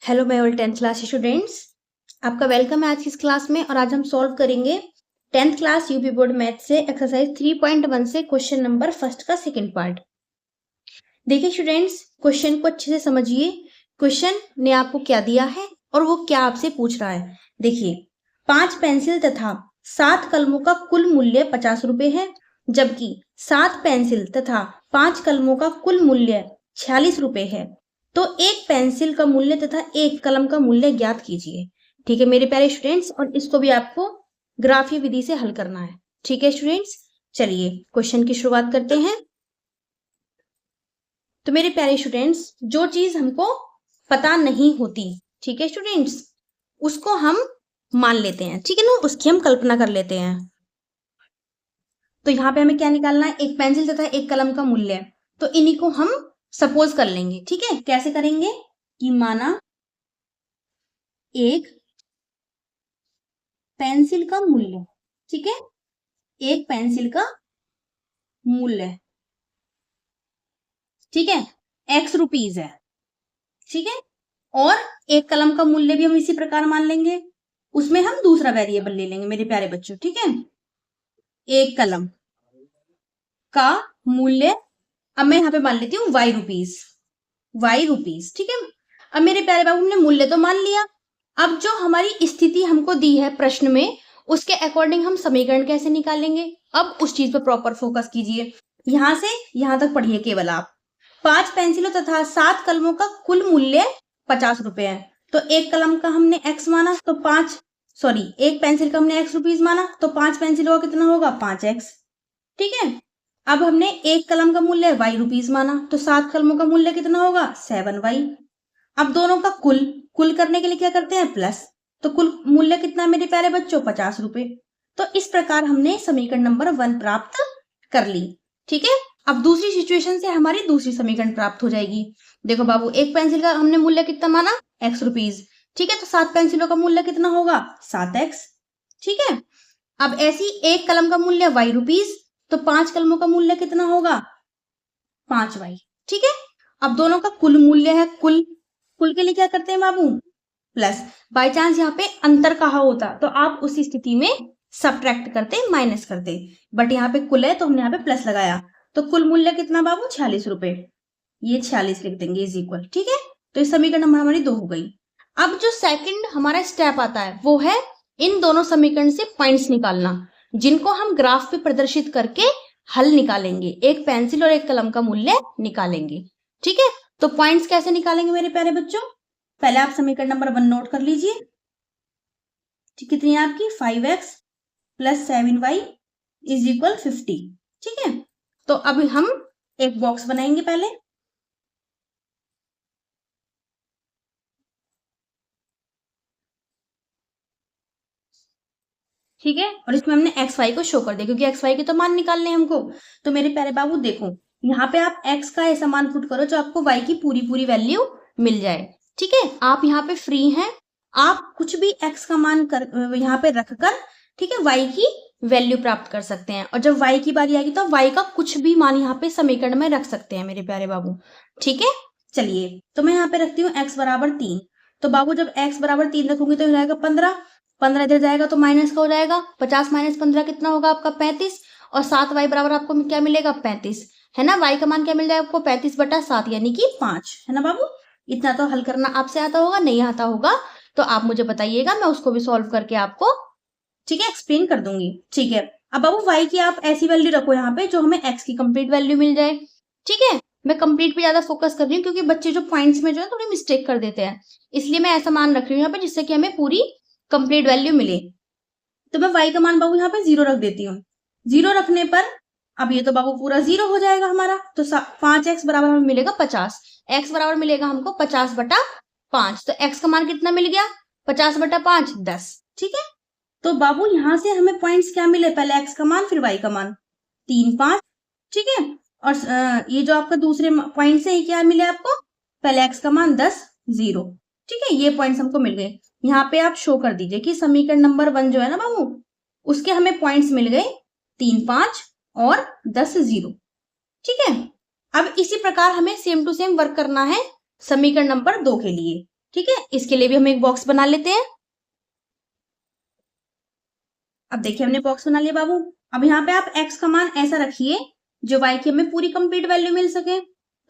Hello my all 10th class students, आपका welcome है आज की इस क्लास में। और आज हम सॉल्व करेंगे 10th class UP board math से एक्सरसाइज 3.1 से क्वेश्चन नंबर फर्स्ट का सेकंड पार्ट। देखिए स्टूडेंट्स, क्वेश्चन को अच्छे से समझिए। क्वेश्चन ने आपको क्या दिया है और वो क्या आपसे पूछ रहा है। देखिए, 5 पेंसिल तथा 7 कलमों का कुल मूल्य 50 रुपए है, जबकि 7 पेंसिल तथा 5 कलमों का कुल मूल्य 46 रुपए है। तो एक पेंसिल का मूल्य तथा एक कलम का मूल्य ज्ञात कीजिए। ठीक है मेरे प्यारे स्टूडेंट्स, और इसको भी आपको ग्राफीय विधि से हल करना है। ठीक है स्टूडेंट्स, चलिए क्वेश्चन की शुरुआत करते हैं। तो मेरे प्यारे स्टूडेंट्स, जो चीज हमको पता नहीं होती, ठीक है स्टूडेंट्स, उसको हम मान लेते हैं, ठीक है ना, उसकी हम कल्पना कर लेते हैं। तो यहाँ पे हमें क्या निकालना है, एक पेंसिल तथा एक कलम का मूल्य। तो इन्हीं को हम सपोज कर लेंगे। ठीक है, कैसे करेंगे कि माना एक पेंसिल का मूल्य, ठीक है, एक पेंसिल का मूल्य, ठीक है, x रुपीज है, ठीक है। और एक कलम का मूल्य भी हम इसी प्रकार मान लेंगे, उसमें हम दूसरा वेरिएबल ले लेंगे मेरे प्यारे बच्चों। ठीक है, एक कलम का मूल्य अब मैं यहाँ पे मान लेती हूँ y रुपीज, ठीक है। अब मेरे प्यारे बाबू, हमने मूल्य तो मान लिया। अब जो हमारी स्थिति हमको दी है प्रश्न में, उसके अकॉर्डिंग हम समीकरण कैसे निकालेंगे। अब उस चीज पर प्रॉपर फोकस कीजिए। यहां से यहां तक पढ़िए केवल आप। 5 पेंसिलों तथा 7 कलमों का कुल मूल्य 50 रुपए है। तो एक कलम का हमने x माना तो एक पेंसिल का हमने x रुपीज माना, तो 5 पेंसिलों का कितना होगा, 5x। ठीक है, अब हमने एक कलम का मूल्य y रुपीज माना, तो 7 कलमों का मूल्य कितना होगा, 7y। अब दोनों का कुल करने के लिए क्या करते हैं, प्लस। तो कुल मूल्य कितना मेरे प्यारे बच्चों, 50 रुपए। तो इस प्रकार हमने समीकरण नंबर 1 प्राप्त कर ली। ठीक है, अब दूसरी सिचुएशन से हमारी दूसरी समीकरण प्राप्त हो जाएगी। देखो बाबू, एक पेंसिल का हमने मूल्य कितना माना, x रुपीज, ठीक है। तो 7 पेंसिलों का मूल्य कितना होगा, 7x। ठीक है, अब ऐसी एक कलम का मूल्य y रुपीज, तो 5 कलमों का मूल्य कितना होगा, 5y। ठीक है, अब दोनों का कुल मूल्य है, कुल के लिए क्या करते हैं बाबू, प्लस। बाय चांस यहाँ पे अंतर कहा होता तो आप उस स्थिति में सब्ट्रैक्ट करते, माइनस करते, बट यहाँ पे कुल है तो हमने यहाँ पे प्लस लगाया। तो कुल मूल्य कितना बाबू, 46 रुपए। ये 46 लिख देंगे इज इक्वल। ठीक है, तो इस समीकरण नंबर हमारी 2 हो गई। अब जो सेकंड हमारा स्टेप आता है वो है इन दोनों समीकरण से पॉइंट्स निकालना, जिनको हम ग्राफ पे प्रदर्शित करके हल निकालेंगे, एक पेंसिल और एक कलम का मूल्य निकालेंगे। ठीक है, तो पॉइंट्स कैसे निकालेंगे मेरे प्यारे बच्चों, पहले आप समीकरण नंबर 1 नोट कर लीजिए। कितनी है आपकी, 5x plus 7y is equal 50। ठीक है, तो अभी हम एक बॉक्स बनाएंगे पहले। ठीक है, और इसमें हमने एक्स वाई को शो कर दिया, क्योंकि एक्स वाई के तो मान निकालने हैं हमको। तो मेरे प्यारे बाबू देखो, यहाँ पे आप एक्स का ऐसा मान पुट करो जो आपको वाई की पूरी पूरी वैल्यू मिल जाए। ठीक है, आप यहाँ पे फ्री हैं, आप कुछ भी एक्स का मान कर यहाँ पे रखकर, ठीक है, वाई की वैल्यू प्राप्त कर सकते हैं। और जब वाई की बारी आएगी तो वाई का कुछ भी मान यहाँ पे समीकरण में रख सकते हैं मेरे प्यारे बाबू। ठीक है, चलिए, तो मैं यहाँ पे रखती हूँ एक्स बराबर 3। तो बाबू जब एक्स बराबर 3 रखूंगी तो हो जाएगा 15, 15 इधर जाएगा तो माइनस का हो जाएगा, 50 माइनस 15 कितना होगा आपका, 35। और 7y बराबर आपको क्या मिलेगा, 35, है ना। y का मान क्या मिल जाएगा आपको, 35/7 यानी कि 5, है ना बाबू। इतना तो हल करना आपसे आता होगा, नहीं आता होगा तो आप मुझे बताइएगा, मैं उसको भी सॉल्व करके आपको, ठीक है, एक्सप्लेन कर दूंगी। ठीक है, अब बाबू y की आप ऐसी वैल्यू रखो यहाँ पे जो हमें x की कंप्लीट वैल्यू मिल जाए। ठीक है, मैं कंप्लीट पे ज्यादा फोकस कर रही हूँ क्योंकि बच्चे जो पॉइंट्स में जो है थोड़ी मिस्टेक कर देते हैं, इसलिए मैं ऐसा मान रख रही हूँ यहाँ पे जिससे कि हमें पूरी कंप्लीट वैल्यू मिले। तो मैं y का मान बाबू यहाँ पे 0 रख देती हूँ। 0 रखने पर अब ये तो बाबू पूरा 0 हो जाएगा हमारा। तो 5x बराबर हमें मिलेगा 50, x बराबर मिलेगा हमको 50/5। तो x का मान कितना मिल गया, 50/5, 10। ठीक है, तो बाबू यहाँ से हमें पॉइंट्स क्या मिले, पहले x का मान फिर y का मान, 3, 5। ठीक है, और ये जो आपका दूसरे पॉइंट से क्या मिले आपको, पहले x का मान 10, 0। ठीक है, ये पॉइंट्स हमको मिल गए। यहाँ पे आप शो कर दीजिए कि समीकरण नंबर 1 जो है ना बाबू, उसके हमें पॉइंट्स मिल गए 3, 5 और 10, 0। ठीक है, अब इसी प्रकार हमें सेम टू सेम वर्क करना है समीकरण नंबर 2 के लिए। ठीक है, इसके लिए भी हम एक बॉक्स बना लेते हैं। अब देखिए हमने बॉक्स बना लिया बाबू। अब यहाँ पे आप x का मान ऐसा रखिए जो y की हमें पूरी कंप्लीट वैल्यू मिल सके।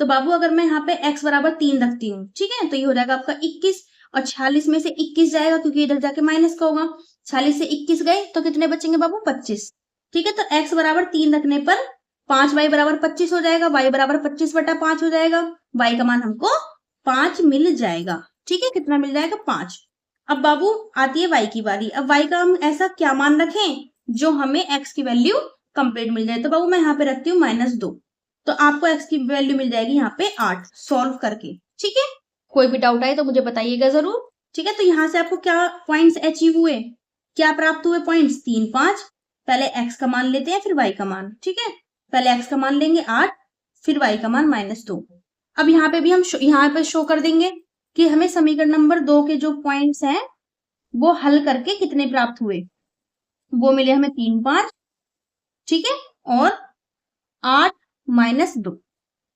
तो बाबू अगर मैं यहाँ पे x बराबर 3 रखती हूँ, ठीक है, तो ये हो जाएगा आपका 21 और 46 में से 21 जाएगा क्योंकि इधर जाके माइनस का होगा। 46 से 21 गए तो कितने बचेंगे बाबू? 25। ठीक है, तो x बराबर 3 रखने पर 5y बराबर 25 हो जाएगा, y बराबर 25/5 हो जाएगा। y का मान हमको 5 मिल जाएगा। ठीक है, कितना मिल जाएगा? 5। अब बाबू आती है y की बारी। अब y का हम ऐसा क्या मान रखें जो हमें x की वैल्यू कंप्लीट मिल जाए। तो बाबू मैं यहाँ पे रखती हूँ -2, तो आपको x की वैल्यू मिल जाएगी यहाँ पे 8 सॉल्व करके। ठीक है, कोई भी डाउट आए तो मुझे बताइएगा जरूर। ठीक है, तो यहाँ से आपको क्या पॉइंट्स अचीव हुए, क्या प्राप्त हुए पॉइंट्स? 3, 5। पहले x का मान लेते हैं फिर y का मान। ठीक है, पहले x का मान लेंगे 8, फिर y का मान -2। अब यहाँ पे भी हम यहाँ पे शो कर देंगे कि हमें समीकरण नंबर 2 के जो पॉइंट्स हैं वो हल करके कितने प्राप्त हुए। वो मिले हमें 3, 5। ठीक है, और 8 - 2।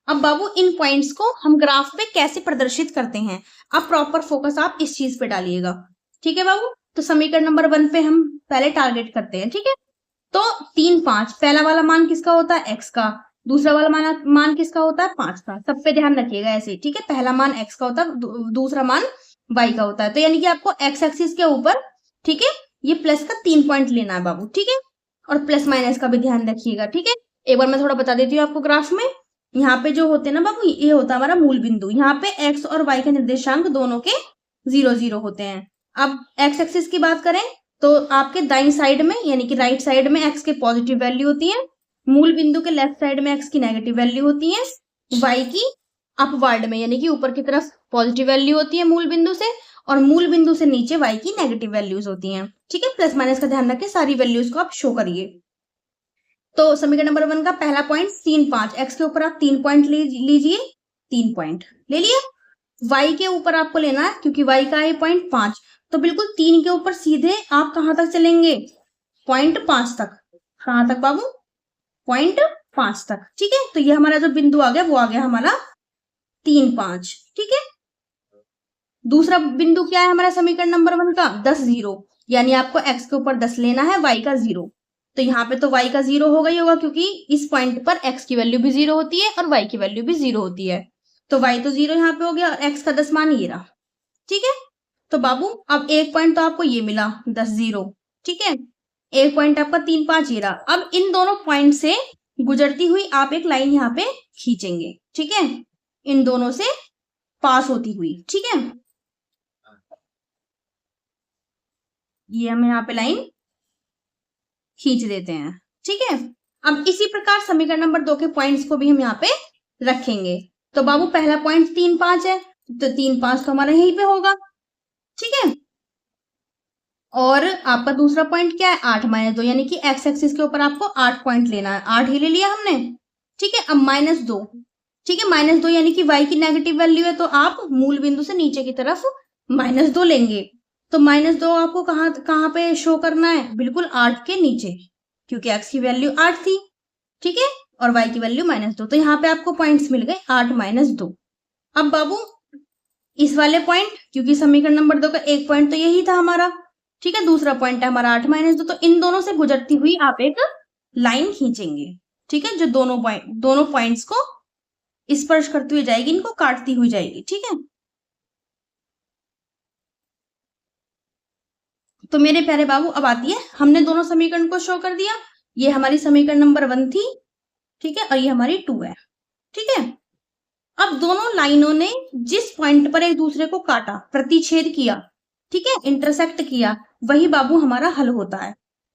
अब बाबू इन पॉइंट्स को हम ग्राफ पे कैसे प्रदर्शित करते हैं, अब प्रॉपर फोकस आप इस चीज पे डालिएगा। ठीक है बाबू, तो समीकरण नंबर 1 पे हम पहले टारगेट करते हैं। ठीक है, तो 3, 5 पहला वाला मान किसका होता है? x का। दूसरा वाला मान किसका होता है? 5 का। सब पे ध्यान रखिएगा ऐसे। ठीक है, पहला मान x का होता है, दूसरा मान y का होता है। तो यानी कि आपको x एक्सिस के ऊपर, ठीक है, ये प्लस का 3 पॉइंट लेना है बाबू। ठीक है, और प्लस माइनस का भी ध्यान रखिएगा। ठीक है, एक बार मैं थोड़ा बता देती हूँ आपको ग्राफ में। यहाँ पे जो होते हैं ना बाबू, ये होता है हमारा मूल बिंदु। यहाँ पे x और y के निर्देशांक दोनों के 0, 0 होते हैं। अब x एक्सिस की बात करें तो आपके दाईं साइड में यानी कि राइट साइड में x के पॉजिटिव वैल्यू होती है, मूल बिंदु के लेफ्ट साइड में x की नेगेटिव वैल्यू होती है, y की अपवर्ड में यानी कि ऊपर की तरफ पॉजिटिव वैल्यू होती है मूल बिंदु से, और मूल बिंदु से नीचे y की नेगेटिव वैल्यूज होती हैं। ठीक है, प्लस माइनस का ध्यान रखें, सारी वैल्यूज को आप शो करिए। तो समीकरण नंबर 1 का पहला पॉइंट 3, 5, x के ऊपर आप 3 पॉइंट लीजिए। 3 पॉइंट ले लिया। y के ऊपर आपको लेना है क्योंकि y का है पॉइंट 5, तो बिल्कुल 3 के ऊपर सीधे आप कहां तक चलेंगे? पॉइंट 5 तक। कहां तक बाबू? पॉइंट 5 तक। ठीक है, तो ये हमारा जो बिंदु आ गया वो आ गया हमारा 3, 5। ठीक है, दूसरा बिंदु क्या है हमारा समीकरण नंबर 1 का? 10, 0, यानी आपको x के ऊपर 10 लेना है, y का 0। तो यहाँ पे तो y का 0 होगा ही होगा क्योंकि इस पॉइंट पर x की वैल्यू भी 0 होती है और y की वैल्यू भी 0 होती है। तो y तो 0 यहाँ पे हो गया और x का 10 मान ये रहा। ठीक है, तो बाबू अब एक पॉइंट तो आपको ये मिला 10, 0। ठीक है, एक पॉइंट आपका 3, 5 ये रहा। अब इन दोनों पॉइंट से गुजरती हुई आप एक लाइन यहाँ पे खींचेंगे। ठीक है, इन दोनों से पास होती हुई। ठीक है, ये हम यहाँ पे लाइन खींच देते हैं। ठीक है, अब इसी प्रकार समीकरण नंबर 2 के पॉइंट्स को भी हम यहाँ पे रखेंगे। तो बाबू पहला पॉइंट 3, 5 है, तो 3, 5 तो हमारा यहीं पे होगा। ठीक है, और आपका दूसरा पॉइंट क्या है? 8 - 2, यानी कि x एक्सिस के ऊपर आपको 8 पॉइंट लेना है। 8 ही ले लिया हमने। ठीक है, अब -2। ठीक है, -2 यानी कि y की नेगेटिव वैल्यू है, तो आप मूल बिंदु से नीचे की तरफ -2 लेंगे। तो -2 आपको कहाँ पे शो करना है? बिल्कुल 8 के नीचे, क्योंकि x की वैल्यू 8 थी। ठीक है, और y की वैल्यू -2, तो यहाँ पे आपको पॉइंट्स मिल गए 8 - 2। अब बाबू इस वाले पॉइंट, क्योंकि समीकरण नंबर 2 का एक पॉइंट तो यही था हमारा। ठीक है, दूसरा पॉइंट है हमारा 8 - 2, तो इन दोनों से गुजरती हुई आप एक लाइन खींचेंगे। ठीक है, जो दोनों पॉइंट्स को स्पर्श करती हुई जाएगी, इनको काटती हुई जाएगी। ठीक है, तो मेरे प्यारे बाबू अब आती है, हमने दोनों समीकरण को शो कर दिया। ये हमारी समीकरण नंबर 1 थी। ठीक है, और ये हमारी 2 है। ठीक है, अब दोनों लाइनों ने जिस पॉइंट पर एक दूसरे को काटा, प्रतिच्छेद किया, ठीक है, इंटरसेक्ट किया, वही बाबू हमारा हल होता है।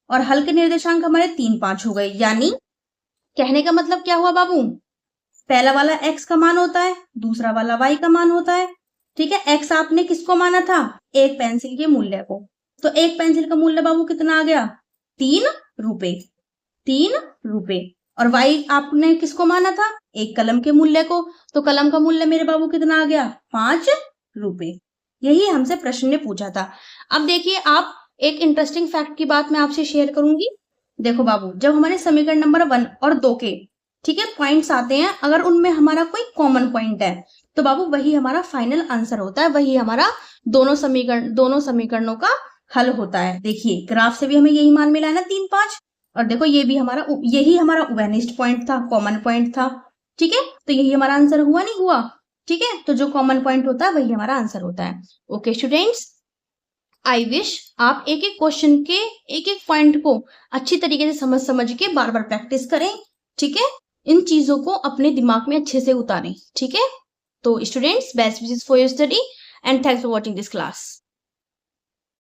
और हल के निर्देशांक हमारे 3, 5 हो गए। यानी कहने का मतलब क्या हुआ बाबू? पहला वाला x का मान होता है, दूसरा वाला y का मान होता है। ठीक है, x आपने किसको माना था? एक पेंसिल के मूल्य को। तो एक पेंसिल का मूल्य बाबू कितना आ गया? 3 रुपए। 3 रुपए। और y आपने किसको माना था? एक कलम के मूल्य को। तो कलम का मूल्य मेरे बाबू कितना आ गया? 5 रुपए। यही हमसे प्रश्न ने पूछा था। अब देखिए, आप एक इंटरेस्टिंग फैक्ट की बात मैं आपसे शेयर करूंगी। देखो बाबू, जब हमारे समीकरण नंबर 1 और 2 के, ठीक है, पॉइंट्स आते हैं, अगर उनमें हमारा कोई कॉमन पॉइंट है, तो बाबू वही हमारा फाइनल आंसर होता है, वही हमारा दोनों समीकरणों का हल होता है। देखिए ग्राफ से भी हमें यही मान मिला है ना 3, 5, और देखो ये भी यही हमारा उभयनिष्ठ पॉइंट था, कॉमन पॉइंट था, ठीक है, तो यही हमारा आंसर हुआ नहीं हुआ, ठीक है, तो जो कॉमन पॉइंट होता है वही हमारा आंसर होता है। ओके स्टूडेंट्स, आई विश आप एक एक क्वेश्चन के एक एक पॉइंट को अच्छी तरीके से समझ के बार बार प्रैक्टिस करें, ठीक है, इन चीजों को अपने दिमाग में अच्छे से उतारें, ठीक है। तो students, best wishes for your study and thanks for watching this class.